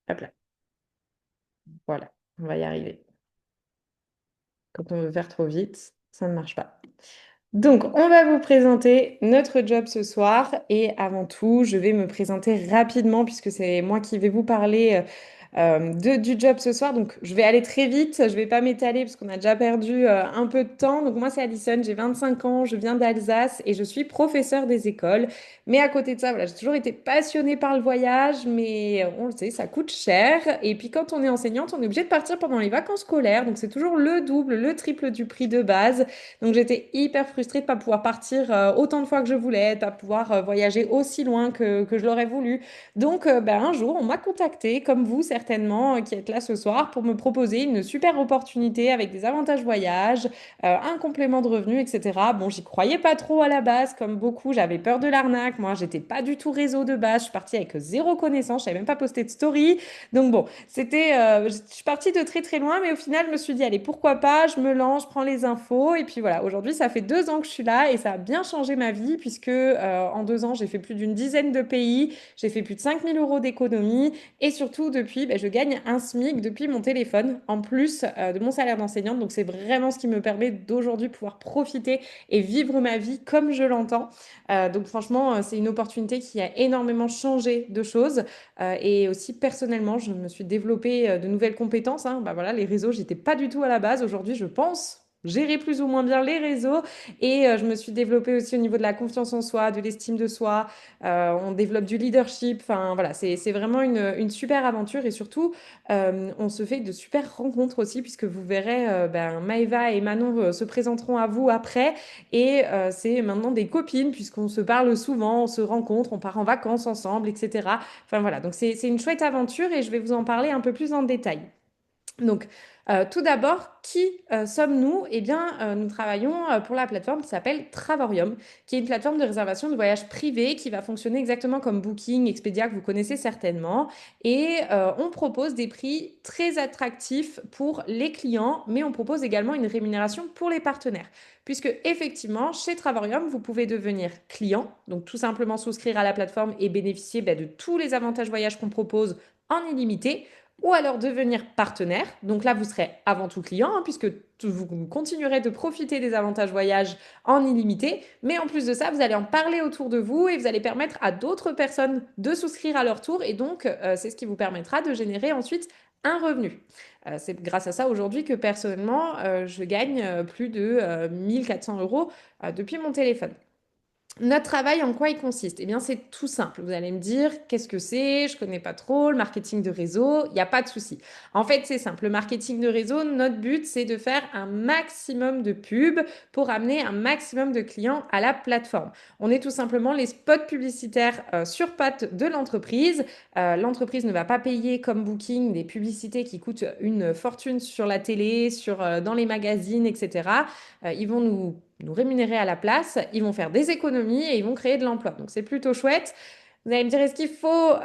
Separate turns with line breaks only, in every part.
Hop là, voilà, on va y arriver. Quand on veut faire trop vite, ça ne marche pas. Donc, on va vous présenter notre job ce soir. Et avant tout, je vais me présenter rapidement puisque c'est moi qui vais vous parler du job ce soir. Donc, je vais aller très vite. Je vais pas m'étaler parce qu'on a déjà perdu un peu de temps. Donc, moi, c'est Alison, j'ai 25 ans, je viens d'Alsace et je suis professeure des écoles. Mais à côté de ça, voilà, j'ai toujours été passionnée par le voyage, mais on le sait, ça coûte cher. Et puis, quand on est enseignante, on est obligé de partir pendant les vacances scolaires. Donc, c'est toujours le double, le triple du prix de base. Donc j'étais hyper frustrée de pas pouvoir partir autant de fois que je voulais, de pas pouvoir voyager aussi loin que je l'aurais voulu. Donc ben, un jour, on m'a contacté, comme vous certainement, qui êtes là ce soir, pour me proposer une super opportunité avec des avantages voyage, un complément de revenu, etc. Bon, j'y croyais pas trop à la base, comme beaucoup, j'avais peur de l'arnaque. Moi, j'étais pas du tout réseau de base, je suis partie avec zéro connaissance, je savais même pas poster de story. Donc bon, je suis partie de très très loin, mais au final, je me suis dit, allez, pourquoi pas, je me lance, je prends les infos. Et puis voilà, aujourd'hui, ça fait 2 ans que je suis là et ça a bien changé ma vie puisque en 2 ans, j'ai fait plus d'une dizaine de pays, j'ai fait plus de 5 000 € d'économie et surtout depuis, ben, je gagne un SMIC depuis mon téléphone en plus de mon salaire d'enseignante. Donc c'est vraiment ce qui me permet d'aujourd'hui pouvoir profiter et vivre ma vie comme je l'entends. Donc franchement, c'est une opportunité qui a énormément changé de choses. Et aussi personnellement, je me suis développée de nouvelles compétences, hein. Bah voilà, les réseaux, j'étais pas du tout à la base. Aujourd'hui, je pense gérer plus ou moins bien les réseaux. Et je me suis développée aussi au niveau de la confiance en soi, de l'estime de soi. On développe du leadership. Enfin voilà, c'est vraiment une super aventure. Et surtout, on se fait de super rencontres aussi, puisque vous verrez, ben, Maëva et Manon se présenteront à vous après. Et c'est maintenant des copines, puisqu'on se parle souvent, on se rencontre, on part en vacances ensemble, etc. Enfin voilà, donc c'est une chouette aventure et je vais vous en parler un peu plus en détail. Donc, tout d'abord, qui sommes-nous? Eh bien, nous travaillons pour la plateforme qui s'appelle Travorium, qui est une plateforme de réservation de voyages privés qui va fonctionner exactement comme Booking, Expedia, que vous connaissez certainement. Et on propose des prix très attractifs pour les clients, mais on propose également une rémunération pour les partenaires. Puisque effectivement, chez Travorium, vous pouvez devenir client, donc tout simplement souscrire à la plateforme et bénéficier ben, de tous les avantages voyages qu'on propose en illimité, ou alors devenir partenaire. Donc là, vous serez avant tout client, hein, puisque vous continuerez de profiter des avantages voyage en illimité. Mais en plus de ça, vous allez en parler autour de vous et vous allez permettre à d'autres personnes de souscrire à leur tour. Et donc, c'est ce qui vous permettra de générer ensuite un revenu. C'est grâce à ça aujourd'hui que personnellement, je gagne plus de 1 400 € depuis mon téléphone. Notre travail, en quoi il consiste? Eh bien, c'est tout simple. Vous allez me dire, qu'est-ce que c'est? Je connais pas trop le marketing de réseau. Il n'y a pas de souci. En fait, c'est simple. Le marketing de réseau, notre but, c'est de faire un maximum de pubs pour amener un maximum de clients à la plateforme. On est tout simplement les spots publicitaires sur pattes de l'entreprise. L'entreprise ne va pas payer comme Booking des publicités qui coûtent une fortune sur la télé, dans les magazines, etc. Ils vont nous rémunérer à la place, ils vont faire des économies et ils vont créer de l'emploi. Donc c'est plutôt chouette. Vous allez me dire, est-ce qu'il faut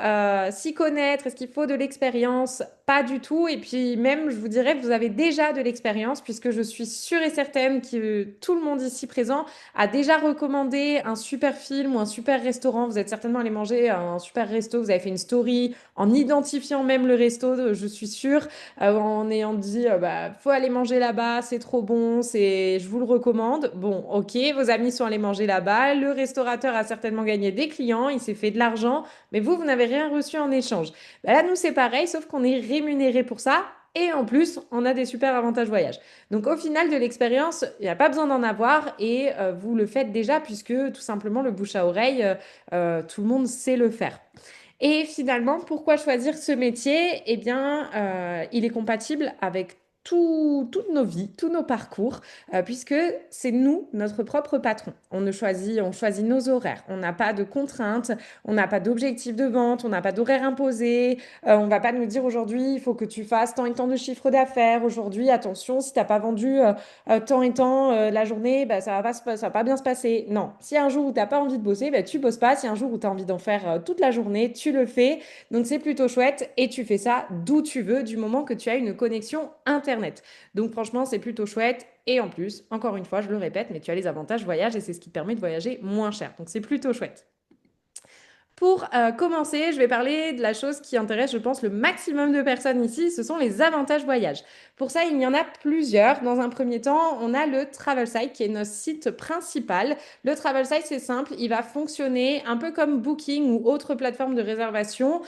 s'y connaître? Est-ce qu'il faut de l'expérience? Pas du tout. Et puis même, je vous dirais que vous avez déjà de l'expérience puisque je suis sûre et certaine que tout le monde ici présent a déjà recommandé un super film ou un super restaurant. Vous êtes certainement allé manger à un super resto, vous avez fait une story en identifiant même le resto, je suis sûre, en ayant dit, bah, faut aller manger là-bas, c'est trop bon, je vous le recommande. Bon, ok, vos amis sont allés manger là-bas, le restaurateur a certainement gagné des clients, il s'est fait de l'argent, mais vous n'avez rien reçu en échange. Bah là, nous, c'est pareil, sauf qu'on est rémunéré pour ça. Et en plus, on a des super avantages voyage. Donc au final de l'expérience, il n'y a pas besoin d'en avoir et vous le faites déjà puisque tout simplement le bouche à oreille, tout le monde sait le faire. Et finalement, pourquoi choisir ce métier? Eh bien, il est compatible avec toutes nos vies, tous nos parcours, puisque c'est nous, notre propre patron. On choisit nos horaires. On n'a pas de contraintes, on n'a pas d'objectif de vente, on n'a pas d'horaire imposé. On va pas nous dire aujourd'hui, il faut que tu fasses tant et tant de chiffre d'affaires. Aujourd'hui, attention, si t'as pas vendu tant et tant la journée, bah, ça va pas bien se passer. Non, si un jour où t'as pas envie de bosser, bah, tu bosses pas. Si un jour où tu as envie d'en faire toute la journée, tu le fais. Donc c'est plutôt chouette et tu fais ça d'où tu veux du moment que tu as une connexion Internet. Donc franchement, c'est plutôt chouette. Et en plus, encore une fois, je le répète, mais tu as les avantages voyage et c'est ce qui te permet de voyager moins cher. Donc c'est plutôt chouette. Pour commencer, je vais parler de la chose qui intéresse, je pense, le maximum de personnes ici, ce sont les avantages voyage. Pour ça, il y en a plusieurs. Dans un premier temps, on a le Travel qui est notre site principal. Le Travel c'est simple, il va fonctionner un peu comme Booking ou autre plateforme de réservation.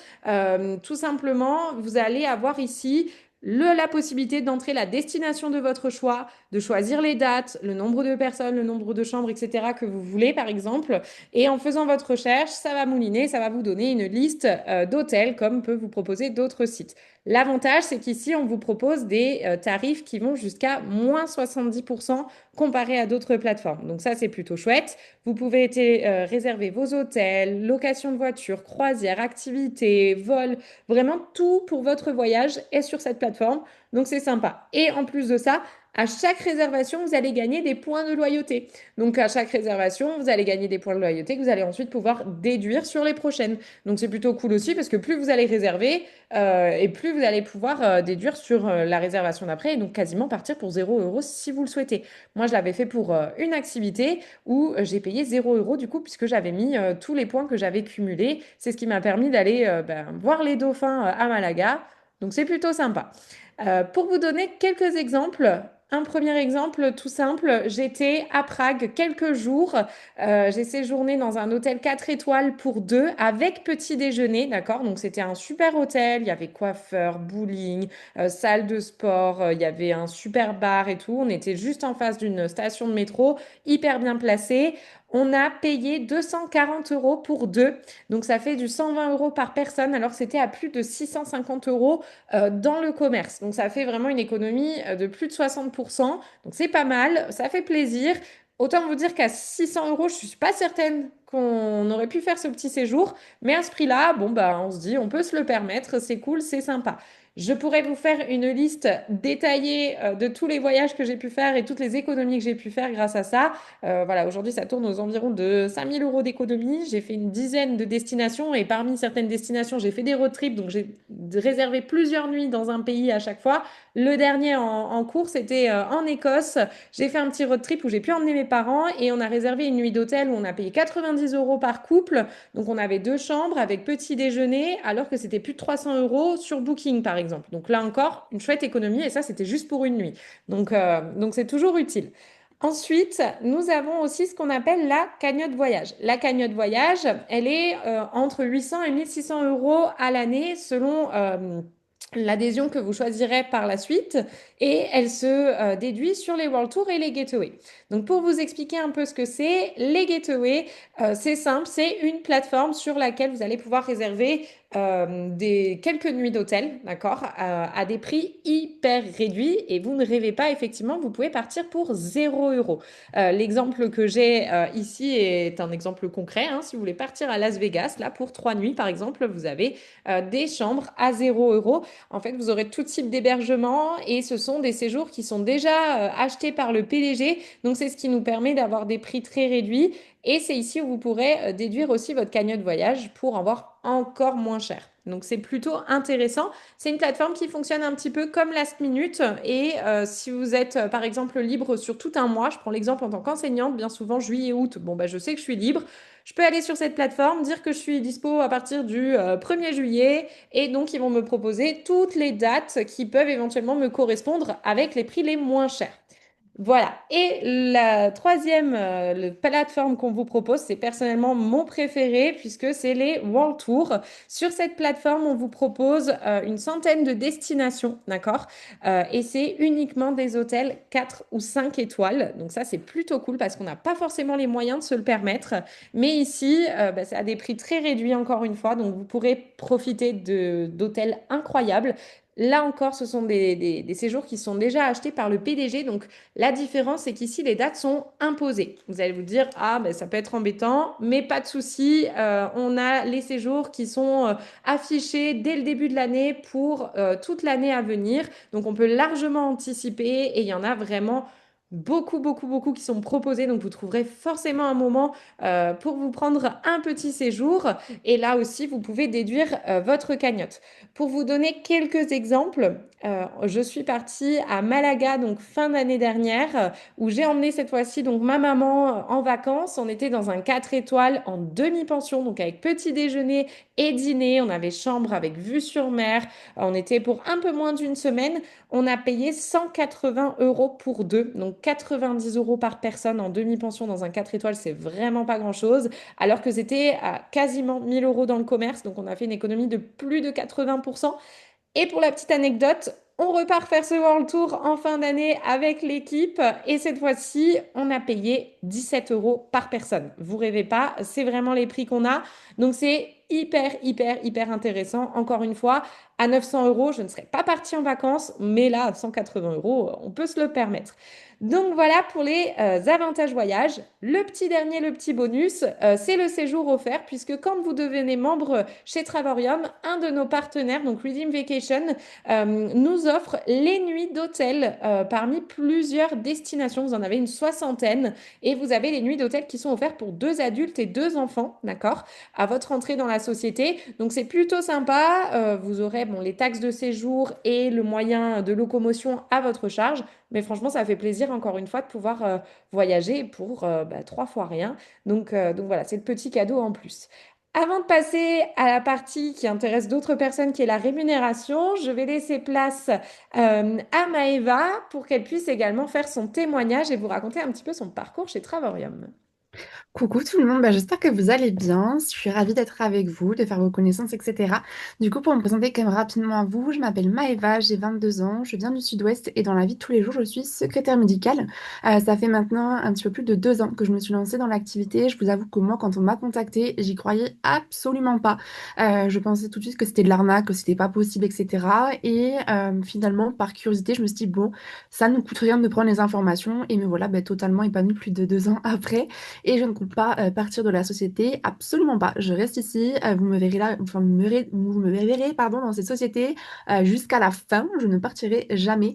Tout simplement, vous allez avoir ici la possibilité d'entrer la destination de votre choix, de choisir les dates, le nombre de personnes, le nombre de chambres, etc. que vous voulez, par exemple. Et en faisant votre recherche, ça va mouliner, ça va vous donner une liste d'hôtels comme peut vous proposer d'autres sites. L'avantage, c'est qu'ici, on vous propose des tarifs qui vont jusqu'à moins 70% comparé à d'autres plateformes. Donc ça, c'est plutôt chouette. Vous pouvez réserver vos hôtels, location de voitures, croisières, activités, vols, vraiment tout pour votre voyage est sur cette plateforme. Donc c'est sympa. Et en plus de ça, à chaque réservation, vous allez gagner des points de loyauté. Donc à chaque réservation, vous allez gagner des points de loyauté que vous allez ensuite pouvoir déduire sur les prochaines. Donc c'est plutôt cool aussi parce que plus vous allez réserver et plus vous allez pouvoir déduire sur la réservation d'après et donc quasiment partir pour 0 € si vous le souhaitez. Moi, je l'avais fait pour une activité où j'ai payé 0 € du coup puisque j'avais mis tous les points que j'avais cumulés. C'est ce qui m'a permis d'aller voir les dauphins à Malaga. Donc c'est plutôt sympa. Pour vous donner quelques exemples, un premier exemple tout simple, j'étais à Prague quelques jours. J'ai séjourné dans un hôtel 4 étoiles pour deux avec petit déjeuner, d'accord? Donc c'était un super hôtel, il y avait coiffeur, bowling, salle de sport, il y avait un super bar et tout. On était juste en face d'une station de métro, hyper bien placé. On a payé 240 € pour deux, donc ça fait du 120 € par personne, alors que c'était à plus de 650 € dans le commerce. Donc ça fait vraiment une économie de plus de 60%. Donc c'est pas mal, ça fait plaisir. Autant vous dire qu'à 600 €, je suis pas certaine qu'on aurait pu faire ce petit séjour, mais à ce prix-là, bon bah on se dit, on peut se le permettre, c'est cool, c'est sympa. Je pourrais vous faire une liste détaillée de tous les voyages que j'ai pu faire et toutes les économies que j'ai pu faire grâce à ça. Voilà, aujourd'hui, ça tourne aux environs de 5 000 € d'économies. J'ai fait une dizaine de destinations et parmi certaines destinations, j'ai fait des road trips. Donc, j'ai réservé plusieurs nuits dans un pays à chaque fois. Le dernier en cours, c'était en Écosse. J'ai fait un petit road trip où j'ai pu emmener mes parents et on a réservé une nuit d'hôtel où on a payé 90 € par couple. Donc, on avait deux chambres avec petit déjeuner alors que c'était plus de 300 € sur Booking, par exemple. Donc, là encore, une chouette économie et ça, c'était juste pour une nuit. Donc c'est toujours utile. Ensuite, nous avons aussi ce qu'on appelle la cagnotte voyage. La cagnotte voyage, elle est entre 800 et 1 600 € à l'année selon l'adhésion que vous choisirez par la suite et elle se déduit sur les World Tours et les Getaways. Donc pour vous expliquer un peu ce que c'est, les Getaways, c'est simple, c'est une plateforme sur laquelle vous allez pouvoir réserver quelques nuits d'hôtel, d'accord, à des prix hyper réduits et vous ne rêvez pas, effectivement, vous pouvez partir pour 0 €. L'exemple que j'ai ici est un exemple concret, hein. Si vous voulez partir à Las Vegas, là, pour 3 nuits, par exemple, vous avez des chambres à 0 €. En fait, vous aurez tout type d'hébergement et ce sont des séjours qui sont déjà achetés par le PDG. Donc, c'est ce qui nous permet d'avoir des prix très réduits. Et c'est ici où vous pourrez déduire aussi votre cagnotte voyage pour avoir encore moins cher. Donc c'est plutôt intéressant. C'est une plateforme qui fonctionne un petit peu comme Last Minute. Et si vous êtes par exemple libre sur tout un mois, je prends l'exemple en tant qu'enseignante, bien souvent juillet, août, bon bah je sais que je suis libre. Je peux aller sur cette plateforme, dire que je suis dispo à partir du 1er juillet et donc ils vont me proposer toutes les dates qui peuvent éventuellement me correspondre avec les prix les moins chers. Voilà. Et la troisième plateforme qu'on vous propose, c'est personnellement mon préféré puisque c'est les World Tours. Sur cette plateforme, on vous propose une centaine de destinations, d'accord? Et c'est uniquement des hôtels 4 ou 5 étoiles. Donc ça, c'est plutôt cool parce qu'on n'a pas forcément les moyens de se le permettre. Mais ici, bah, c'est à des prix très réduits encore une fois. Donc vous pourrez profiter d'hôtels incroyables. Là encore, ce sont des séjours qui sont déjà achetés par le PDG. Donc, la différence, c'est qu'ici, les dates sont imposées. Vous allez vous dire, ah, ben, ça peut être embêtant, mais pas de souci. On a les séjours qui sont affichés dès le début de l'année pour toute l'année à venir. Donc, on peut largement anticiper et il y en a vraiment beaucoup, beaucoup, beaucoup qui sont proposés. Donc, vous trouverez forcément un moment pour vous prendre un petit séjour. Et là aussi, vous pouvez déduire votre cagnotte. Pour vous donner quelques exemples, je suis partie à Malaga, donc fin d'année dernière, où j'ai emmené cette fois-ci donc ma maman en vacances. On était dans un 4 étoiles en demi-pension, donc avec petit déjeuner et dîner. On avait chambre avec vue sur mer. On était pour un peu moins d'une semaine. On a payé 180 euros pour deux, donc 90 euros par personne en demi-pension dans un 4 étoiles, c'est vraiment pas grand-chose, alors que c'était à quasiment 1000 euros dans le commerce, donc on a fait une économie de plus de 80%. Et pour la petite anecdote, on repart faire ce World Tour en fin d'année avec l'équipe et cette fois-ci, on a payé 17 euros par personne. Vous rêvez pas, c'est vraiment les prix qu'on a. Donc c'est hyper, hyper, hyper intéressant. Encore une fois, à 900 euros, je ne serais pas partie en vacances, mais là, à 180 euros, on peut se le permettre. Donc voilà pour les avantages voyage. Le petit dernier, le petit bonus, c'est le séjour offert puisque quand vous devenez membre chez Travorium, un de nos partenaires, donc Redeem Vacation, nous offre les nuits d'hôtel parmi plusieurs destinations. Vous en avez une soixantaine et vous avez les nuits d'hôtel qui sont offertes pour deux adultes et deux enfants, d'accord, à votre entrée dans la société. Donc c'est plutôt sympa. Vous aurez bon, les taxes de séjour et le moyen de locomotion à votre charge. Mais franchement, ça fait plaisir encore une fois de pouvoir voyager pour trois fois rien. Donc voilà, c'est le petit cadeau en plus. Avant de passer à la partie qui intéresse d'autres personnes, qui est la rémunération, je vais laisser place à Maëva pour qu'elle puisse également faire son témoignage et vous raconter un petit peu son parcours chez Travorium.
Coucou tout le monde, j'espère que vous allez bien. Je suis ravie d'être avec vous, de faire vos connaissances, etc. Du coup, pour me présenter quand même rapidement à vous, je m'appelle Maëva, j'ai 22 ans, je viens du Sud-Ouest et dans la vie de tous les jours, je suis secrétaire médicale. Ça fait maintenant un petit peu plus de 2 ans que je me suis lancée dans l'activité. Je vous avoue que moi, quand on m'a contactée, j'y croyais absolument pas. Je pensais tout de suite que c'était de l'arnaque, que c'était pas possible, etc. Et finalement, par curiosité, je me suis dit, bon, ça ne coûte rien de prendre les informations et me voilà totalement épanouie plus de 2 ans après. Et je ne compte pas partir de la société, absolument pas. Je reste ici, vous me verrez là, enfin, vous me verrez, pardon, dans cette société jusqu'à la fin. Je ne partirai jamais.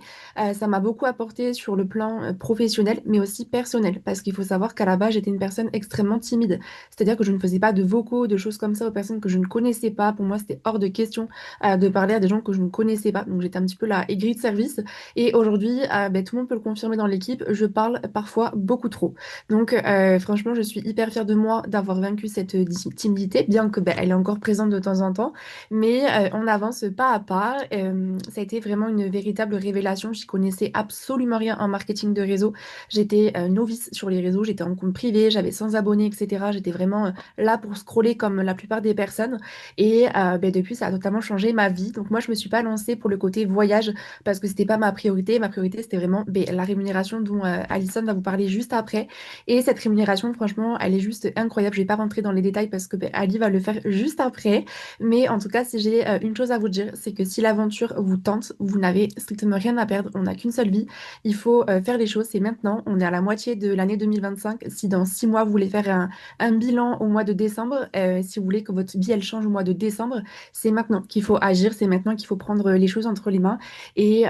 Ça m'a beaucoup apporté sur le plan professionnel, mais aussi personnel, parce qu'il faut savoir qu'à la base, j'étais une personne extrêmement timide. C'est-à-dire que je ne faisais pas de vocaux, de choses comme ça aux personnes que je ne connaissais pas. Pour moi, c'était hors de question de parler à des gens que je ne connaissais pas. Donc, j'étais un petit peu la aigrie de service. Et aujourd'hui, tout le monde peut le confirmer dans l'équipe, je parle parfois beaucoup trop. Donc, franchement, je suis hyper fière de moi d'avoir vaincu cette timidité, bien que elle est encore présente de temps en temps. Mais on avance pas à pas. Ça a été vraiment une véritable révélation. J'y connaissais absolument rien en marketing de réseau. J'étais novice sur les réseaux, j'étais en compte privé, j'avais 100 abonnés, etc. J'étais vraiment là pour scroller comme la plupart des personnes. Et depuis, ça a totalement changé ma vie. Donc moi, je me suis pas lancée pour le côté voyage parce que c'était pas ma priorité. Ma priorité, c'était vraiment la rémunération dont Alison va vous parler juste après. Et cette rémunération, franchement, elle est juste incroyable. Je vais pas rentrer dans les détails parce que Ali va le faire juste après. Mais en tout cas, si j'ai une chose à vous dire, c'est que si l'aventure vous tente, vous n'avez strictement rien à perdre. On n'a qu'une seule vie. Il faut faire les choses. C'est maintenant. On est à la moitié de l'année 2025. Si dans 6 mois, vous voulez faire un bilan au mois de décembre, si vous voulez que votre vie, elle change au mois de décembre, c'est maintenant qu'il faut agir. C'est maintenant qu'il faut prendre les choses entre les mains et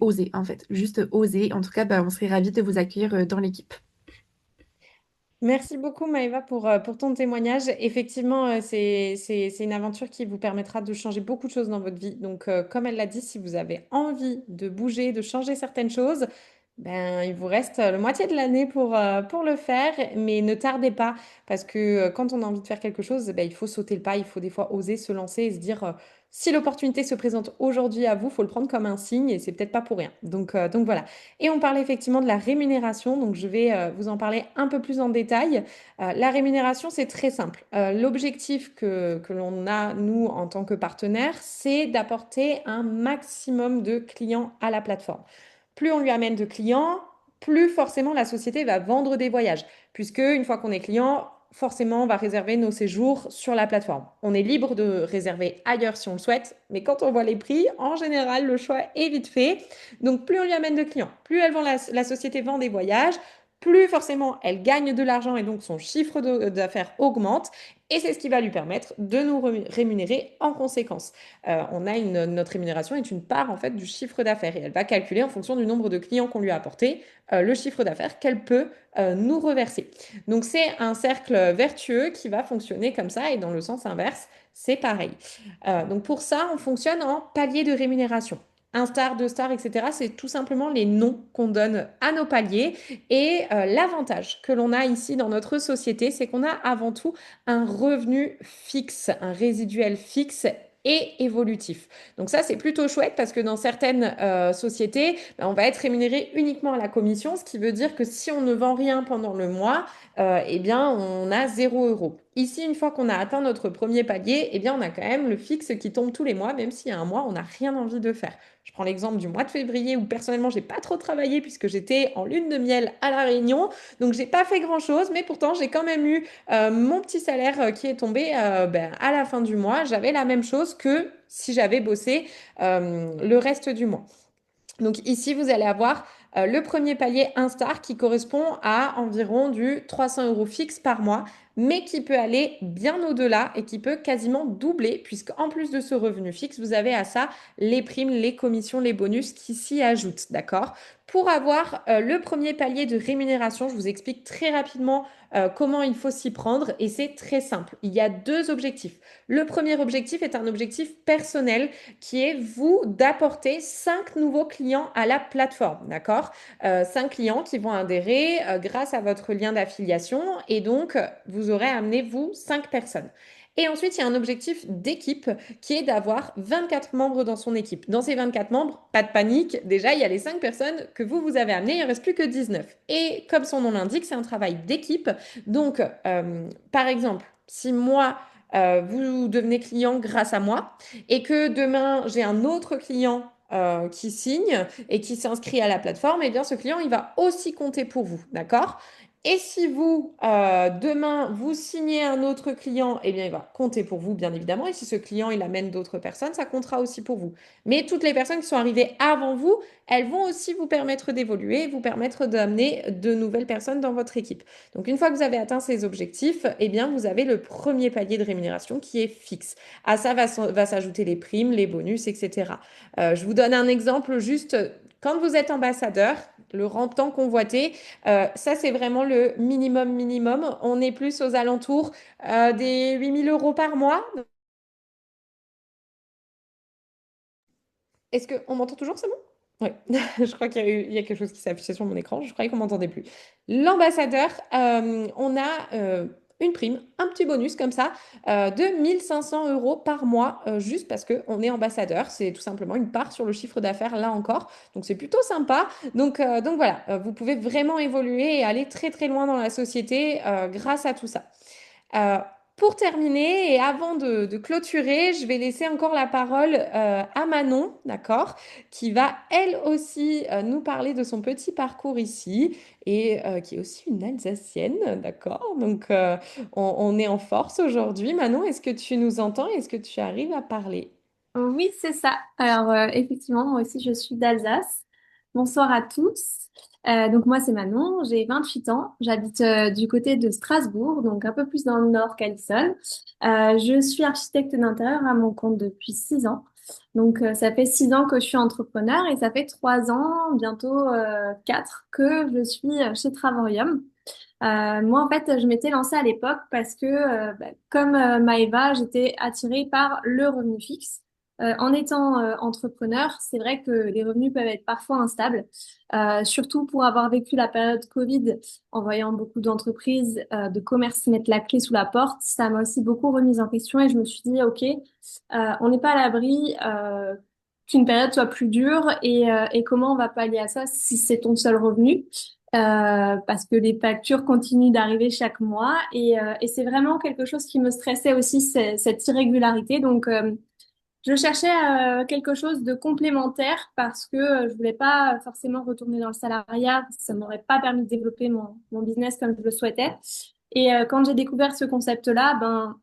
oser, en fait. Juste oser. En tout cas, on serait ravis de vous accueillir dans l'équipe.
Merci beaucoup Maëva pour ton témoignage. Effectivement, c'est une aventure qui vous permettra de changer beaucoup de choses dans votre vie. Donc, comme elle l'a dit, si vous avez envie de bouger, de changer certaines choses, ben, il vous reste le moitié de l'année pour le faire. Mais ne tardez pas parce que quand on a envie de faire quelque chose, ben, il faut sauter le pas. Il faut des fois oser se lancer et se dire, si l'opportunité se présente aujourd'hui à vous, faut le prendre comme un signe et c'est peut-être pas pour rien. Donc voilà. Et on parlait effectivement de la rémunération, donc je vais vous en parler un peu plus en détail. La rémunération, c'est très simple. L'objectif que l'on a, nous, en tant que partenaire, c'est d'apporter un maximum de clients à la plateforme. Plus on lui amène de clients, plus forcément la société va vendre des voyages, puisque une fois qu'on est client, forcément, on va réserver nos séjours sur la plateforme. On est libre de réserver ailleurs si on le souhaite, mais quand on voit les prix, en général, le choix est vite fait. Donc, plus on lui amène de clients, plus la société vend des voyages, plus forcément elle gagne de l'argent et donc son chiffre d'affaires augmente. Et c'est ce qui va lui permettre de nous rémunérer en conséquence. Notre rémunération est une part en fait du chiffre d'affaires et elle va calculer en fonction du nombre de clients qu'on lui a apporté le chiffre d'affaires qu'elle peut nous reverser. Donc c'est un cercle vertueux qui va fonctionner comme ça et dans le sens inverse, c'est pareil. Donc pour ça, on fonctionne en palier de rémunération. Un star, deux stars, etc. C'est tout simplement les noms qu'on donne à nos paliers. Et l'avantage que l'on a ici dans notre société, c'est qu'on a avant tout un revenu fixe, un résiduel fixe et évolutif. Donc ça, c'est plutôt chouette parce que dans certaines sociétés, ben, on va être rémunéré uniquement à la commission, ce qui veut dire que si on ne vend rien pendant le mois, eh bien, on a 0 euros. Ici, une fois qu'on a atteint notre premier palier, eh bien, on a quand même le fixe qui tombe tous les mois, même s'il y a un mois, on n'a rien envie de faire. Je prends l'exemple du mois de février où personnellement, j'ai pas trop travaillé puisque j'étais en lune de miel à La Réunion. Donc, j'ai pas fait grand-chose, mais pourtant, j'ai quand même eu mon petit salaire qui est tombé ben, à la fin du mois. J'avais la même chose que si j'avais bossé le reste du mois. Donc ici, vous allez avoir le premier palier un star qui correspond à environ du 300 euros fixe par mois, mais qui peut aller bien au-delà et qui peut quasiment doubler, puisqu'en plus de ce revenu fixe, vous avez à ça les primes, les commissions, les bonus qui s'y ajoutent, d'accord? Pour avoir le premier palier de rémunération, je vous explique très rapidement comment il faut s'y prendre et c'est très simple. Il y a deux objectifs. Le premier objectif est un objectif personnel qui est vous d'apporter 5 nouveaux clients à la plateforme, d'accord? 5 clients qui vont adhérer grâce à votre lien d'affiliation et donc vous aurez amené vous 5 personnes. Et ensuite, il y a un objectif d'équipe qui est d'avoir 24 membres dans son équipe. Dans ces 24 membres, pas de panique, déjà, il y a les 5 personnes que vous avez amenées, il ne reste plus que 19. Et comme son nom l'indique, c'est un travail d'équipe. Donc, par exemple, si moi, vous devenez client grâce à moi, et que demain j'ai un autre client qui signe et qui s'inscrit à la plateforme, eh bien ce client il va aussi compter pour vous, d'accord? Et si vous demain vous signez un autre client, eh bien il va compter pour vous bien évidemment. Et si ce client il amène d'autres personnes, ça comptera aussi pour vous. Mais toutes les personnes qui sont arrivées avant vous, elles vont aussi vous permettre d'évoluer, vous permettre d'amener de nouvelles personnes dans votre équipe. Donc une fois que vous avez atteint ces objectifs, eh bien vous avez le premier palier de rémunération qui est fixe. À ça va s'ajouter les primes, les bonus, etc. Je vous donne un exemple juste. Quand vous êtes ambassadeur, le temps convoité, ça c'est vraiment le minimum minimum. On est plus aux alentours des 8 000 euros par mois. Est-ce qu'on m'entend toujours, c'est bon? Oui, je crois il y a quelque chose qui s'est affiché sur mon écran. Je croyais qu'on m'entendait plus. L'ambassadeur, on a une prime, un petit bonus comme ça, de 1 500 euros par mois, juste parce qu'on est ambassadeur. C'est tout simplement une part sur le chiffre d'affaires, là encore. Donc c'est plutôt sympa. Donc voilà, vous pouvez vraiment évoluer et aller très très loin dans la société grâce à tout ça. Euh, pour terminer et avant de clôturer, je vais laisser encore la parole à Manon, d'accord, qui va elle aussi nous parler de son petit parcours ici et qui est aussi une Alsacienne, d'accord. Donc on est en force aujourd'hui. Manon, est-ce que tu nous entends? Est-ce que tu arrives à parler?
Oui, c'est ça. Alors, effectivement, moi aussi, je suis d'Alsace. Bonsoir à tous. Donc, moi, c'est Manon, j'ai 28 ans. J'habite du côté de Strasbourg, donc un peu plus dans le nord qu'Alissonne. Je suis architecte d'intérieur à mon compte depuis 6 ans. Donc, ça fait 6 ans que je suis entrepreneur et ça fait 3 ans, bientôt 4, que je suis chez Travarium. Moi, en fait, je m'étais lancée à l'époque parce que, comme Maëva, j'étais attirée par le revenu fixe. En étant entrepreneur, c'est vrai que les revenus peuvent être parfois instables, surtout pour avoir vécu la période Covid en voyant beaucoup d'entreprises, de commerces mettre la clé sous la porte. Ça m'a aussi beaucoup remise en question et je me suis dit, OK, on n'est pas à l'abri qu'une période soit plus dure et comment on va pallier à ça si c'est ton seul revenu. Parce que les factures continuent d'arriver chaque mois et c'est vraiment quelque chose qui me stressait aussi, cette irrégularité. Donc, je cherchais quelque chose de complémentaire parce que je voulais pas forcément retourner dans le salariat, ça m'aurait pas permis de développer mon business comme je le souhaitais. Et quand j'ai découvert ce concept-là, ben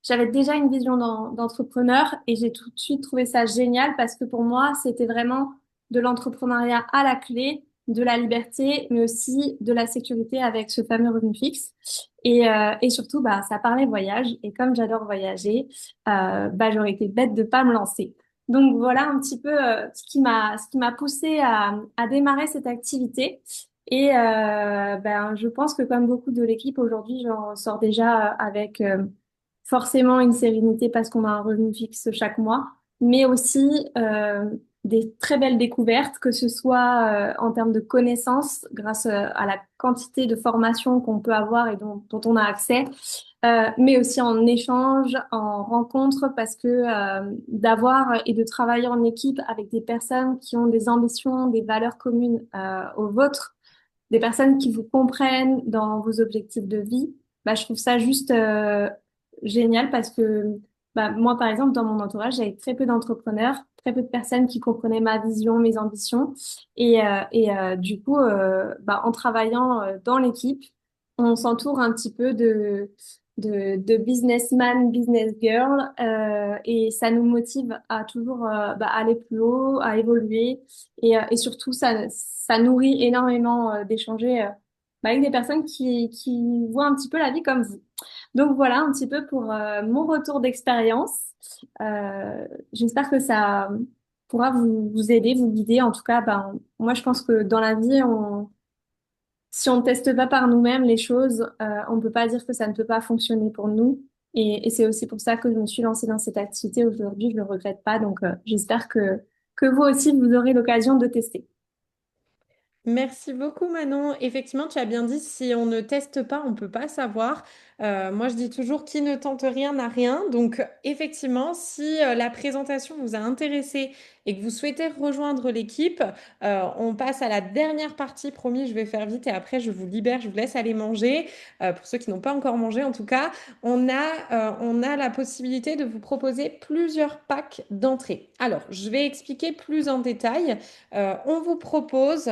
j'avais déjà une vision d'entrepreneur et j'ai tout de suite trouvé ça génial parce que pour moi, c'était vraiment de l'entrepreneuriat à la clé de la liberté, mais aussi de la sécurité avec ce fameux revenu fixe. Et surtout, bah, ça parlait voyage. Et comme j'adore voyager, bah, j'aurais été bête de pas me lancer. Donc voilà un petit peu ce qui m'a poussé à démarrer cette activité. Et ben, je pense que comme beaucoup de l'équipe aujourd'hui, j'en sors déjà avec forcément une sérénité parce qu'on a un revenu fixe chaque mois, mais aussi des très belles découvertes, que ce soit en termes de connaissances, grâce à la quantité de formations qu'on peut avoir et dont on a accès, mais aussi en échange, en rencontre, parce que d'avoir et de travailler en équipe avec des personnes qui ont des ambitions, des valeurs communes aux vôtres, des personnes qui vous comprennent dans vos objectifs de vie, bah, je trouve ça juste génial parce que bah, moi, par exemple, dans mon entourage, j'avais très peu d'entrepreneurs, très peu de personnes qui comprenaient ma vision, mes ambitions. Du coup, bah, en travaillant dans l'équipe, on s'entoure un petit peu de businessman, business girl, et ça nous motive à toujours bah, aller plus haut, à évoluer. Et surtout, ça nourrit énormément d'échanger bah, avec des personnes qui voient un petit peu la vie comme vous. Donc voilà un petit peu pour mon retour d'expérience. J'espère que ça pourra vous aider, vous guider. En tout cas, ben, moi, je pense que dans la vie, si on ne teste pas par nous-mêmes les choses, on ne peut pas dire que ça ne peut pas fonctionner pour nous. Et c'est aussi pour ça que je me suis lancée dans cette activité aujourd'hui. Je ne le regrette pas. Donc, j'espère que vous aussi, vous aurez l'occasion de tester.
Merci beaucoup Manon. Effectivement, tu as bien dit, si on ne teste pas, on ne peut pas savoir. Moi, je dis toujours, qui ne tente rien n'a rien. Donc, effectivement, si la présentation vous a intéressé et que vous souhaitez rejoindre l'équipe, on passe à la dernière partie. Promis, je vais faire vite et après, je vous libère, je vous laisse aller manger. Pour ceux qui n'ont pas encore mangé, en tout cas, on a la possibilité de vous proposer plusieurs packs d'entrée. Alors, je vais expliquer plus en détail. On vous propose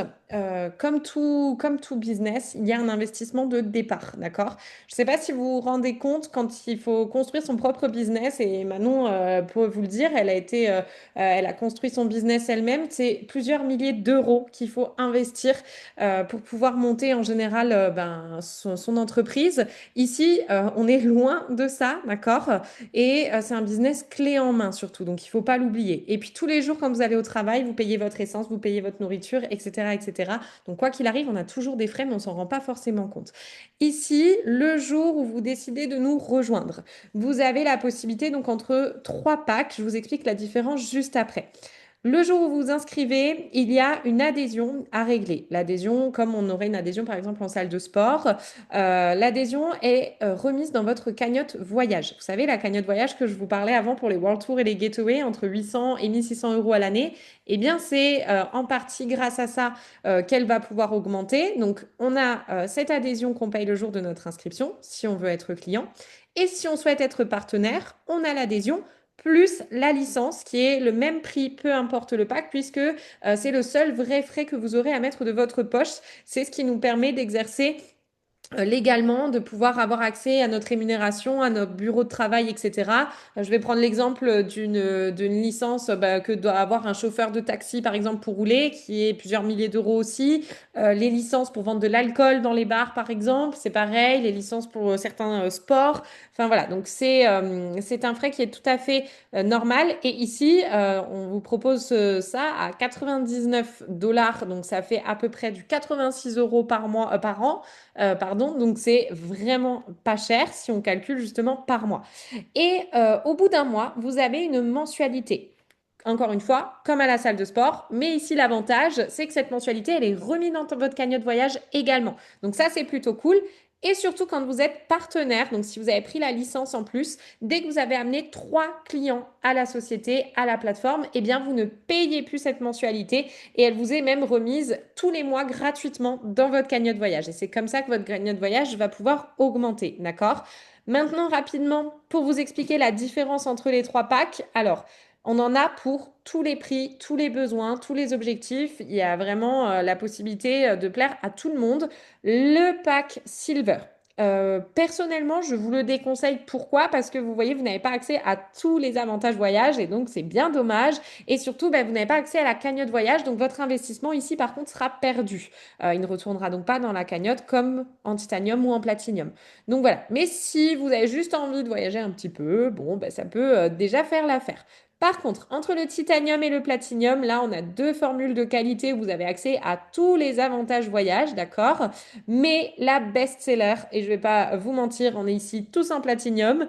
comme tout business, il y a un investissement de départ, d'accord? Je ne sais pas si vous vous rendez compte quand il faut construire son propre business, et Manon peut vous le dire, elle a construit son business elle-même, c'est plusieurs milliers d'euros qu'il faut investir pour pouvoir monter en général ben, son entreprise. Ici, on est loin de ça, d'accord? Et c'est un business clé en main surtout, donc il ne faut pas l'oublier. Et puis tous les jours, quand vous allez au travail, vous payez votre essence, vous payez votre nourriture, etc., etc. Donc quoi qu'il arrive, on a toujours des frais, mais on s'en rend pas forcément compte. Ici, le jour où vous décidez de nous rejoindre, vous avez la possibilité, donc entre trois packs, je vous explique la différence juste après. Le jour où vous vous inscrivez, il y a une adhésion à régler. L'adhésion, comme on aurait une adhésion par exemple en salle de sport, l'adhésion est remise dans votre cagnotte voyage. Vous savez, la cagnotte voyage que je vous parlais avant pour les World Tours et les Getaways, entre 800 et 1600 euros à l'année, eh bien c'est en partie grâce à ça qu'elle va pouvoir augmenter. Donc on a cette adhésion qu'on paye le jour de notre inscription, si on veut être client. Et si on souhaite être partenaire, on a l'adhésion plus la licence qui est le même prix, peu importe le pack, puisque c'est le seul vrai frais que vous aurez à mettre de votre poche. C'est ce qui nous permet d'exercer légalement, de pouvoir avoir accès à notre rémunération, à notre bureau de travail, etc. Je vais prendre l'exemple d'une licence bah, que doit avoir un chauffeur de taxi, par exemple, pour rouler, qui est plusieurs milliers d'euros aussi. Les licences pour vendre de l'alcool dans les bars, par exemple, c'est pareil. Les licences pour certains sports. Enfin voilà, donc c'est un frais qui est tout à fait normal. Et ici, on vous propose ça à 99 dollars, donc ça fait à peu près du 86 euros par mois, par an. Pardon, donc c'est vraiment pas cher si on calcule justement par mois. Et au bout d'un mois, vous avez une mensualité. Encore une fois, comme à la salle de sport, mais ici l'avantage, c'est que cette mensualité, elle est remise dans votre cagnotte voyage également. Donc ça, c'est plutôt cool. Et surtout quand vous êtes partenaire, donc si vous avez pris la licence en plus, dès que vous avez amené trois clients à la société, à la plateforme, eh bien vous ne payez plus cette mensualité et elle vous est même remise tous les mois gratuitement dans votre cagnotte voyage. Et c'est comme ça que votre cagnotte voyage va pouvoir augmenter, d'accord? Maintenant, rapidement, pour vous expliquer la différence entre les trois packs, alors, on en a pour tous les prix, tous les besoins, tous les objectifs. Il y a vraiment la possibilité de plaire à tout le monde. Le pack Silver Personnellement, je vous le déconseille. Pourquoi? Parce que vous voyez, vous n'avez pas accès à tous les avantages voyage et donc c'est bien dommage. Et surtout, ben, vous n'avez pas accès à la cagnotte voyage, donc votre investissement ici, par contre, sera perdu. Il ne retournera donc pas dans la cagnotte comme en titanium ou en platinium. Donc voilà. Mais si vous avez juste envie de voyager un petit peu, bon, ben, ça peut déjà faire l'affaire. Par contre, entre le titanium et le platinium, là, on a deux formules de qualité où vous avez accès à tous les avantages voyage, d'accord? Mais la best-seller, et je vais pas vous mentir, on est ici tous en platinium,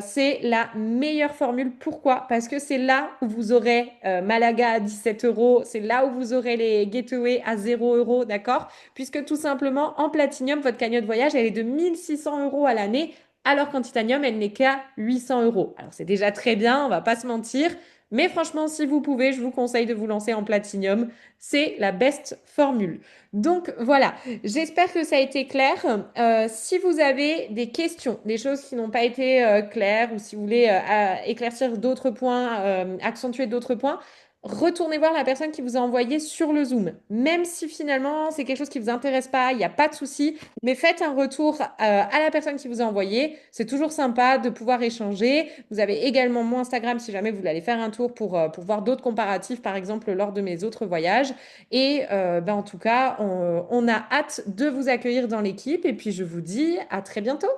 c'est la meilleure formule. Pourquoi? Parce que c'est là où vous aurez Malaga à 17 euros, c'est là où vous aurez les Gateway à 0 euros, d'accord? Puisque tout simplement, en platinium, votre cagnotte voyage, elle est de 1600 euros à l'année, alors qu'en titanium, elle n'est qu'à 800 euros. Alors c'est déjà très bien, on va pas se mentir, mais franchement, si vous pouvez, je vous conseille de vous lancer en platinium. C'est la best formule. Donc voilà, j'espère que ça a été clair. Si vous avez des questions, des choses qui n'ont pas été claires ou si vous voulez éclaircir d'autres points, accentuer d'autres points, retournez voir la personne qui vous a envoyé sur le Zoom. Même si finalement c'est quelque chose qui vous intéresse pas, il n'y a pas de souci, mais faites un retour à la personne qui vous a envoyé. C'est toujours sympa de pouvoir échanger. Vous avez également mon Instagram si jamais vous voulez aller faire un tour pour voir d'autres comparatifs, par exemple lors de mes autres voyages. Et ben, en tout cas, on a hâte de vous accueillir dans l'équipe et puis je vous dis à très bientôt.